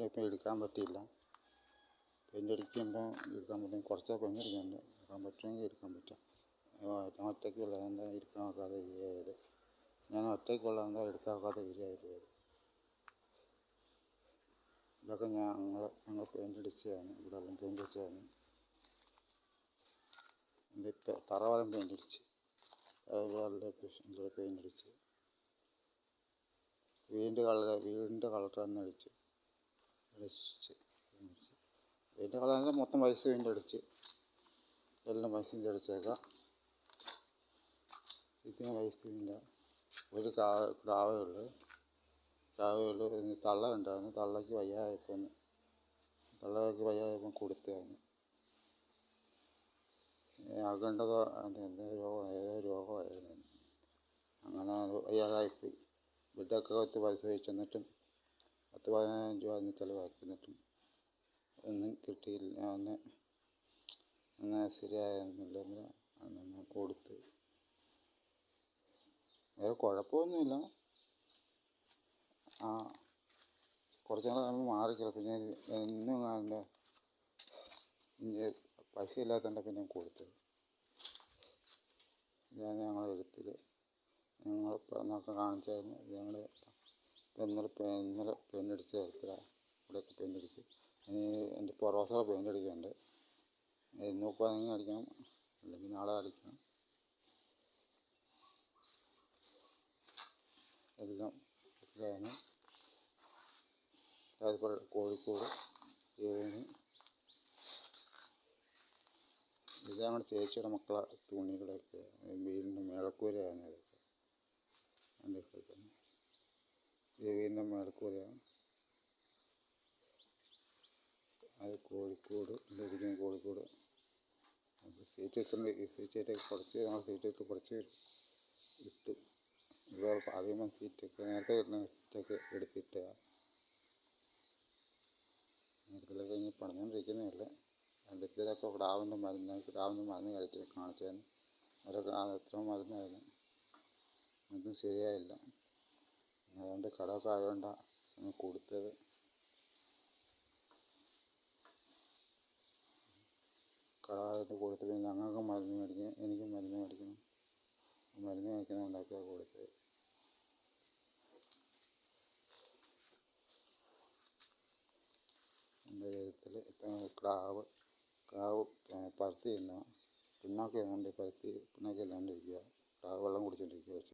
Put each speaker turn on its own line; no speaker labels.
Paint ഇപ്പം എടുക്കാൻ പറ്റിയില്ല. പെയിൻ്റ് അടിക്കുമ്പോൾ എടുക്കാൻ പറ്റും, കുറച്ച് പെയിൻ്റ് അടിക്കാനുണ്ട്. എടുക്കാൻ പറ്റുമെങ്കിൽ എടുക്കാൻ പറ്റും. ഞാൻ ഒറ്റയ്ക്കുള്ളതുകൊണ്ട് എടുക്കാൻ നോക്കാതെ ഇരിയായത്. എടുക്കാൻ നോക്കാതെ ഇരിയായത്. ഇതൊക്കെ ഞങ്ങൾ പെയിൻ്റ് അടിച്ചതാണ്. ഇവിടെ എല്ലാം പെയിൻ്റ് അടിച്ചതാണ്. എൻ്റെ തറവാലം പെയിൻ്റ് അടിച്ച്, പെയിൻ്റ് അടിച്ച്, വീടിൻ്റെ കളർ തന്നെ അടിച്ച് വീടിൻ്റെ കളർ മൊത്തം പൈസ പെയിൻ്റ് അടിച്ച് എല്ലാം പൈസ പെയിൻ്റ് അടിച്ചേക്കാം. ഇതിന് പൈസ പെയിൻ്റ് ഒരു കാവേ ഉള്ളൂ. തള്ള ഉണ്ടായിരുന്നു. തള്ളയ്ക്ക് വയ്യായപ്പം കൊടുത്തതാണ്. ആകേണ്ടതോ ഏതോ രോഗമായിരുന്നു. അങ്ങനെ വയ്യാതായിപ്പോയി. ബെഡൊക്കെ 10 പൈസ വെച്ചെന്നിട്ടും 10-15 രൂപ ഒന്ന് ചിലവാക്കുന്നിട്ടും ഒന്നും കിട്ടിയില്ല. അങ്ങനെ ശരിയായിരുന്നില്ല. അങ്ങനെ കൊടുത്ത്. വേറെ കുഴപ്പമൊന്നുമില്ല. കുറച്ച് നാൾ കഴിയുമ്പോൾ മാറിക്കില്ല. പിന്നെ എന്നും കാണണ്ട പൈസ ഇല്ലാത്തതുകൊണ്ട് പിന്നെ കൊടുത്തത്. ഇതാണ് ഞങ്ങളുടെ എഴുത്തിൽ ഞങ്ങൾ പെണ്ണൊക്കെ കാണിച്ചായിരുന്നു. ഞങ്ങൾ ഇന്നലെ പെയിൻ്റ് അടിച്ച് ഇവിടെയൊക്കെ പെയിൻ്റ് അടിച്ച്. ഇനി എൻ്റെ പൊറോസ പെയിൻ്റ് അടിക്കാനുണ്ട്. ഇന്ന് നോക്കുകയാണെങ്കിൽ അടിക്കണം, അല്ലെങ്കിൽ നാളെ അടിക്കണം. എല്ലാം ഇതാണ്. അതുപോലെ കോഴിക്കോട് ഇത് ഞങ്ങളുടെ ചേച്ചിയുടെ മക്കളെ തുണികളൊക്കെ വീടിൻ്റെ മേളക്കൂരയാണ്. ഇതൊക്കെ ഇത് വീടിൻ്റെ മേളക്കൂരയാണ്. അത് കോഴിക്കോട് സീറ്റൊക്കെ കുറച്ച് ഇട്ട് ആദ്യം സീറ്റൊക്കെ നേരത്തെ കിട്ടുന്ന സീറ്റൊക്കെ എടുത്തിട്ട് നേരത്തെ കഴിഞ്ഞ് പണിഞ്ഞുകൊണ്ടിരിക്കുന്നേ ഉള്ളൂ. അതിൻ്റെ ഇതിലൊക്കെ ക്രാവിൻ്റെ മരുന്ന് കഴിച്ച് കാണിച്ചായിരുന്നു. അവരൊക്കെ എത്ര മരുന്നായിരുന്നു, ഒന്നും ശരിയായില്ല. അതുകൊണ്ട് കടമൊക്കെ ആയതുകൊണ്ടാണ് കൊടുത്തത്. കടമായിട്ട് കൊടുത്തിട്ട് ഞങ്ങൾക്ക് മരുന്ന് മേടിക്കണം, എനിക്കും മരുന്ന് മേടിക്കണം. മരുന്ന് മേടിക്കുന്നതുകൊണ്ടൊക്കെയാണ് കൊടുത്തത്. എൻ്റെ എഴുത്തിൽ ഇപ്പം ക്രാവ് പരുത്തി തിന്നുക, പിണ്ണാക്ക് തിന്നുകൊണ്ട് പിണ്ണാക്ക് തിന്നുകൊണ്ടിരിക്കുക. ക്രാവ് വെള്ളം കുടിച്ചുകൊണ്ടിരിക്കുക.